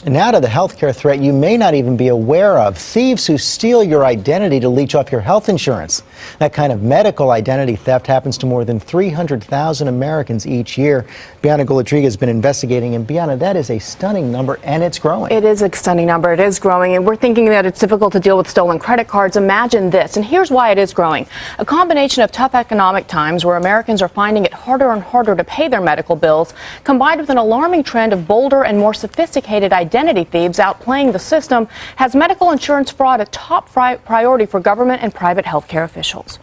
And now to the healthcare threat you may not even be aware of. Thieves who steal your identity to leech off your health insurance. That kind of medical identity theft happens to more than 300,000 Americans each year. Bianna Gulatriga has been investigating, and Bianna, that is a stunning number, and it's growing. It is a stunning number. It is growing, and we're thinking that it's difficult to deal with stolen credit cards. Imagine this, and here's why it is growing. A combination of tough economic times where Americans are finding it harder and harder to pay their medical bills, combined with an alarming trend of bolder and more sophisticated identity thieves outplaying the system, has medical insurance fraud a top priority for government and private healthcare officials.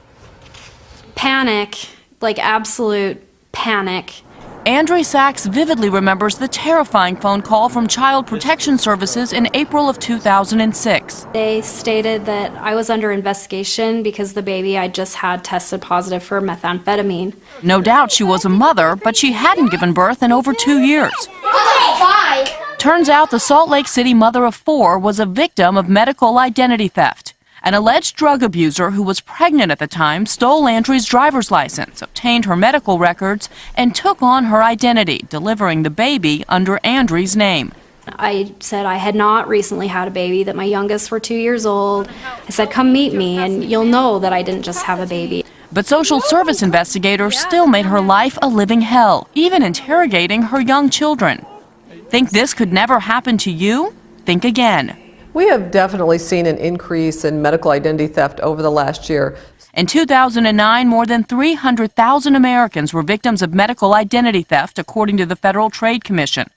Panic, like absolute panic. Andrea Sachs vividly remembers the terrifying phone call from Child Protection Services in April of 2006. They stated that I was under investigation because the baby I just had tested positive for methamphetamine. No doubt she was a mother, but she hadn't given birth in over 2 years. Turns out the Salt Lake City mother of 4 was a victim of medical identity theft. An alleged drug abuser who was pregnant at the time stole Andrea's driver's license, obtained her medical records, and took on her identity, delivering the baby under Andrea's name. I said I had not recently had a baby, that my youngest were 2 years old. I said, come meet me and you'll know that I didn't just have a baby. But social service investigators still made her life a living hell, even interrogating her young children. Think this could never happen to you? Think again. We have definitely seen an increase in medical identity theft over the last year. In 2009, more than 300,000 Americans were victims of medical identity theft, according to the Federal Trade Commission.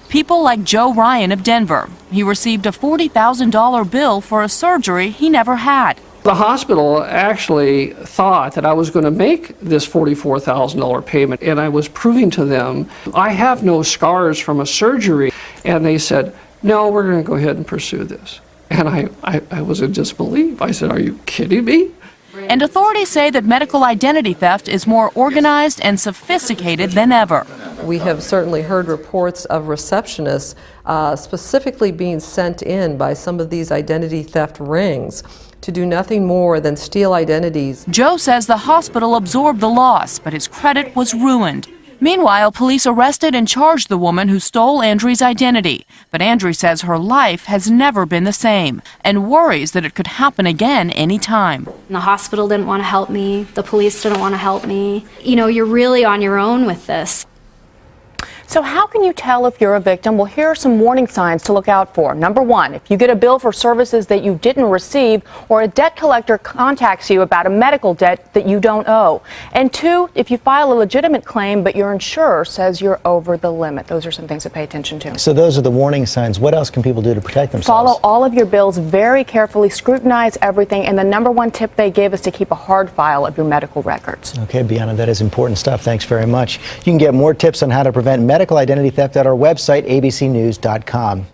People like Joe Ryan of Denver. He received a $40,000 bill for a surgery he never had. The hospital actually thought that I was going to make this $44,000 payment, and I was proving to them I have no scars from a surgery, and they said, no, we're going to go ahead and pursue this. And I was in disbelief. I said, are you kidding me? And authorities say that medical identity theft is more organized and sophisticated than ever. We have certainly heard reports of receptionists specifically being sent in by some of these identity theft rings to do nothing more than steal identities. Joe says the hospital absorbed the loss, but his credit was ruined. Meanwhile, police arrested and charged the woman who stole Andrea's identity. But Andrea says her life has never been the same and worries that it could happen again any time. The hospital didn't want to help me. The police didn't want to help me. You know, you're really on your own with this. So how can you tell if you're a victim? Well, here are some warning signs to look out for. Number 1, if you get a bill for services that you didn't receive, or a debt collector contacts you about a medical debt that you don't owe. And 2, if you file a legitimate claim but your insurer says you're over the limit. Those are some things to pay attention to. So those are the warning signs. What else can people do to protect themselves? Follow all of your bills very carefully, scrutinize everything, and the number 1 tip they give is to keep a hard file of your medical records. Okay, Bianna, that is important stuff. Thanks very much. You can get more tips on how to prevent medical identity theft at our website, abcnews.com.